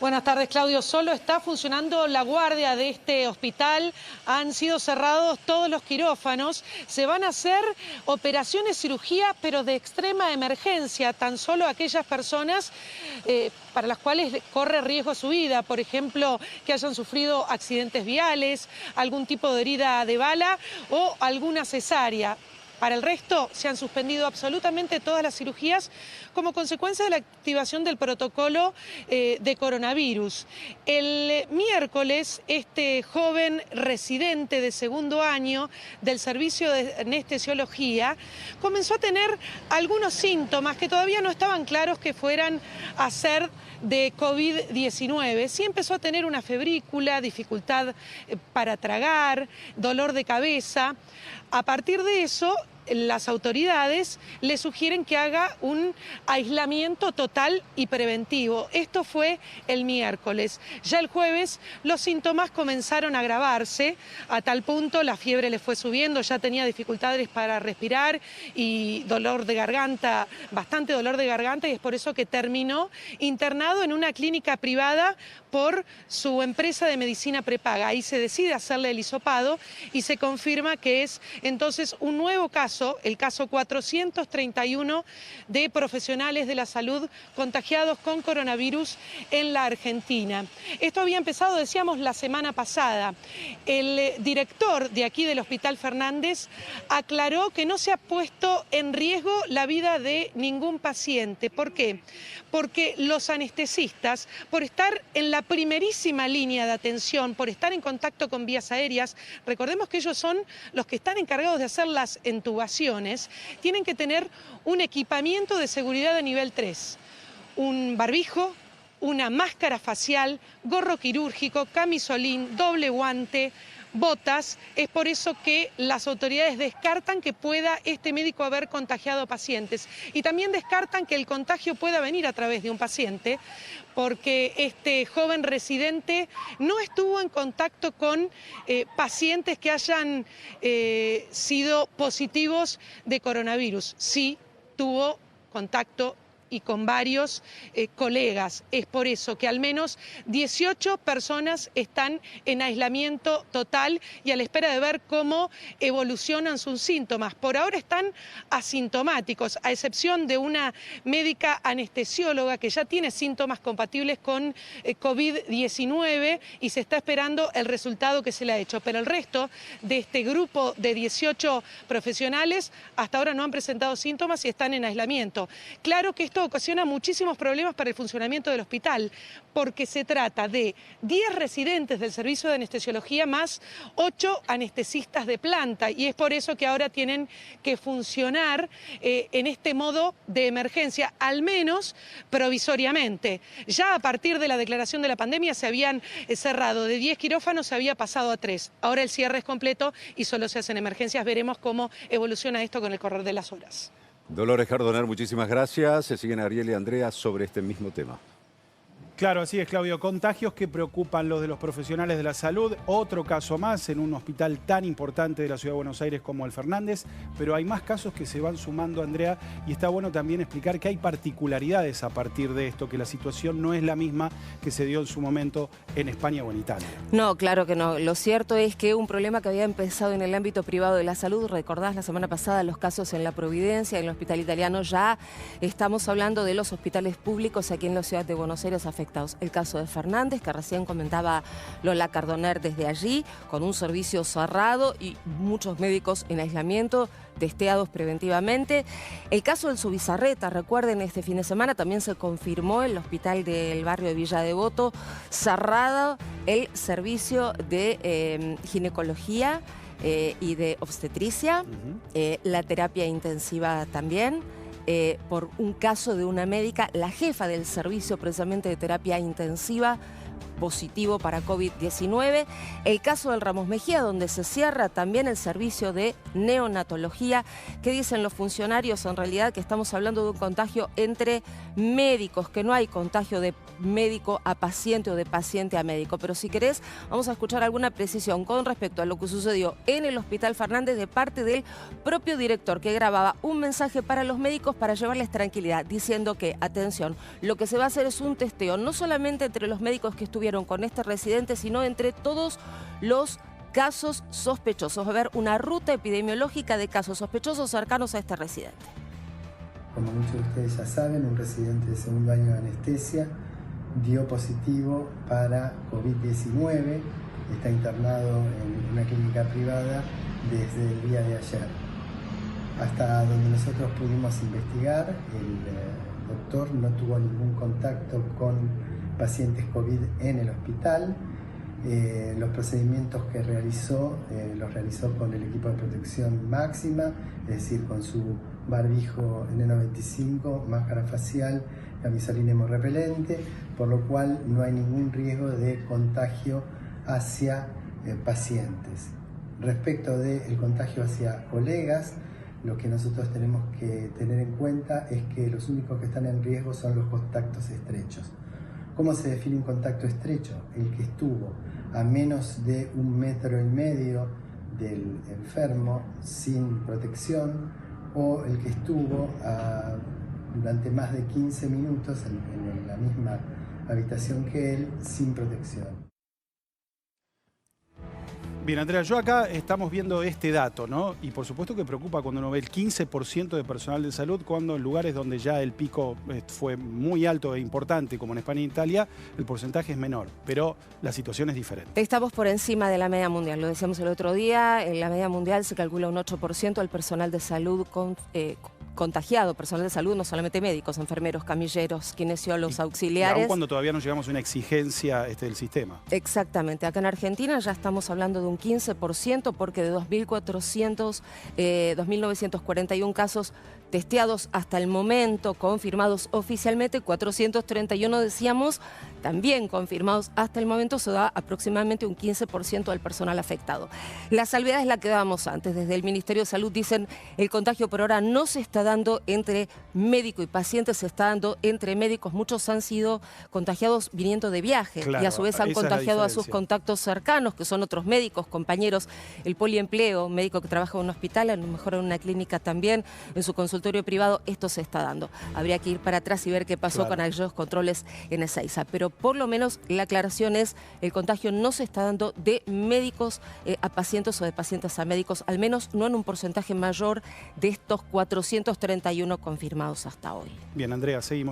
Buenas tardes, Claudio. Solo está funcionando la guardia de este hospital. Han sido cerrados todos los quirófanos. Se van a hacer operaciones, cirugía, pero de extrema emergencia. Tan solo aquellas personas para las cuales corre riesgo su vida. Por ejemplo, que hayan sufrido accidentes viales, algún tipo de herida de bala o alguna cesárea. Para el resto, se han suspendido absolutamente todas las cirugías como consecuencia de la activación del protocolo de coronavirus. El miércoles, este joven residente de segundo año del servicio de anestesiología comenzó a tener algunos síntomas que todavía no estaban claros que fueran a ser de COVID-19. Sí empezó a tener una febrícula, dificultad para tragar, dolor de cabeza. A partir de eso, las autoridades le sugieren que haga un aislamiento total y preventivo. Esto fue el miércoles. Ya el jueves los síntomas comenzaron a agravarse, a tal punto la fiebre le fue subiendo, ya tenía dificultades para respirar y dolor de garganta, bastante dolor de garganta, y es por eso que terminó internado en una clínica privada por su empresa de medicina prepaga. Ahí se decide hacerle el hisopado y se confirma que es entonces un nuevo caso, el caso 431 de profesionales de la salud contagiados con coronavirus en la Argentina. Esto había empezado, decíamos, la semana pasada. El director de aquí del Hospital Fernández aclaró que no se ha puesto en riesgo la vida de ningún paciente. ¿Por qué? Porque los anestesistas, por estar en la primerísima línea de atención, por estar en contacto con vías aéreas, recordemos que ellos son los que están encargados de hacer las intubaciones, tienen que tener un equipamiento de seguridad de nivel 3, un barbijo, una máscara facial, gorro quirúrgico, camisolín, doble guante, botas. Es por eso que las autoridades descartan que pueda este médico haber contagiado a pacientes y también descartan que el contagio pueda venir a través de un paciente, porque este joven residente no estuvo en contacto con pacientes que hayan sido positivos de coronavirus. Sí tuvo contacto y con varios colegas. Es por eso que al menos 18 personas están en aislamiento total y a la espera de ver cómo evolucionan sus síntomas. Por ahora están asintomáticos, a excepción de una médica anestesióloga que ya tiene síntomas compatibles con COVID-19 y se está esperando el resultado que se le ha hecho. Pero el resto de este grupo de 18 profesionales hasta ahora no han presentado síntomas y están en aislamiento. Claro que esto ocasiona muchísimos problemas para el funcionamiento del hospital, porque se trata de 10 residentes del servicio de anestesiología más 8 anestesistas de planta, y es por eso que ahora tienen que funcionar en este modo de emergencia, al menos provisoriamente. Ya a partir de la declaración de la pandemia se habían cerrado, de 10 quirófanos se había pasado a 3. Ahora el cierre es completo y solo se hacen emergencias. Veremos cómo evoluciona esto con el correr de las horas. Dolores Cardoner, muchísimas gracias. Se siguen Ariel y Andrea sobre este mismo tema. Claro, así es, Claudio. Contagios que preocupan los de los profesionales de la salud. Otro caso más en un hospital tan importante de la Ciudad de Buenos Aires como el Fernández. Pero hay más casos que se van sumando, Andrea, y está bueno también explicar que hay particularidades a partir de esto, que la situación no es la misma que se dio en su momento en España o en Italia. No, claro que no. Lo cierto es que un problema que había empezado en el ámbito privado de la salud, recordás la semana pasada los casos en la Providencia, en el Hospital Italiano, ya estamos hablando de los hospitales públicos aquí en la Ciudad de Buenos Aires afectados. El caso de Fernández, que recién comentaba Lola Cardoner desde allí, con un servicio cerrado y muchos médicos en aislamiento, testeados preventivamente. El caso del Zubizarreta, recuerden, este fin de semana también se confirmó el hospital del barrio de Villa Devoto, cerrado el servicio de ginecología y de obstetricia, la terapia intensiva también. Por un caso de una médica, la jefa del servicio precisamente de terapia intensiva, positivo para COVID-19. El caso del Ramos Mejía, donde se cierra también el servicio de neonatología. ¿Qué dicen los funcionarios? En realidad que estamos hablando de un contagio entre médicos, que no hay contagio de médico a paciente o de paciente a médico. Pero si querés, vamos a escuchar alguna precisión con respecto a lo que sucedió en el Hospital Fernández de parte del propio director, que grababa un mensaje para los médicos médicos para llevarles tranquilidad, diciendo que, atención, lo que se va a hacer es un testeo, no solamente entre los médicos que estuvieron con este residente, sino entre todos los casos sospechosos. Va a haber una ruta epidemiológica de casos sospechosos cercanos a este residente. Como muchos de ustedes ya saben, un residente de segundo año de anestesia dio positivo para COVID-19, está internado en una clínica privada desde el día de ayer. Hasta donde nosotros pudimos investigar, el doctor no tuvo ningún contacto con pacientes COVID en el hospital. Los procedimientos que realizó, los realizó con el equipo de protección máxima, es decir, con su barbijo N95, máscara facial, camisolina hemorrepelente, por lo cual no hay ningún riesgo de contagio hacia pacientes. Respecto del contagio hacia colegas, lo que nosotros tenemos que tener en cuenta es que los únicos que están en riesgo son los contactos estrechos. ¿Cómo se define un contacto estrecho? El que estuvo a menos de 1,5 metros del enfermo sin protección, o el que estuvo durante más de 15 minutos en la misma habitación que él sin protección. Bien, Andrea, yo acá estamos viendo este dato, ¿no? Y por supuesto que preocupa cuando uno ve el 15% de personal de salud, cuando en lugares donde ya el pico fue muy alto e importante, como en España e Italia, el porcentaje es menor, pero la situación es diferente. Estamos por encima de la media mundial, lo decíamos el otro día, en la media mundial se calcula un 8% al personal de salud contagiado, personal de salud, no solamente médicos, enfermeros, camilleros, kinesiólogos, auxiliares. Aún cuando todavía no llegamos a una exigencia del sistema. Exactamente. Acá en Argentina ya estamos hablando de un 15%, porque de 2.941 casos testeados hasta el momento, confirmados oficialmente, 431 decíamos, también confirmados hasta el momento, se da aproximadamente un 15% del personal afectado. La salvedad es la que dábamos antes. Desde el Ministerio de Salud dicen el contagio por ahora no se está dando entre médico y paciente, se está dando entre médicos. Muchos han sido contagiados viniendo de viaje, claro, y a su vez han contagiado a sus contactos cercanos, que son otros médicos, compañeros. El poliempleo, un médico que trabaja en un hospital, a lo mejor en una clínica también, en su consultorio privado, esto se está dando. Habría que ir para atrás y ver qué pasó con aquellos controles en Ezeiza. Pero por lo menos la aclaración es, el contagio no se está dando de médicos a pacientes o de pacientes a médicos, al menos no en un porcentaje mayor de estos 431 confirmados hasta hoy. Bien, Andrea, seguimos.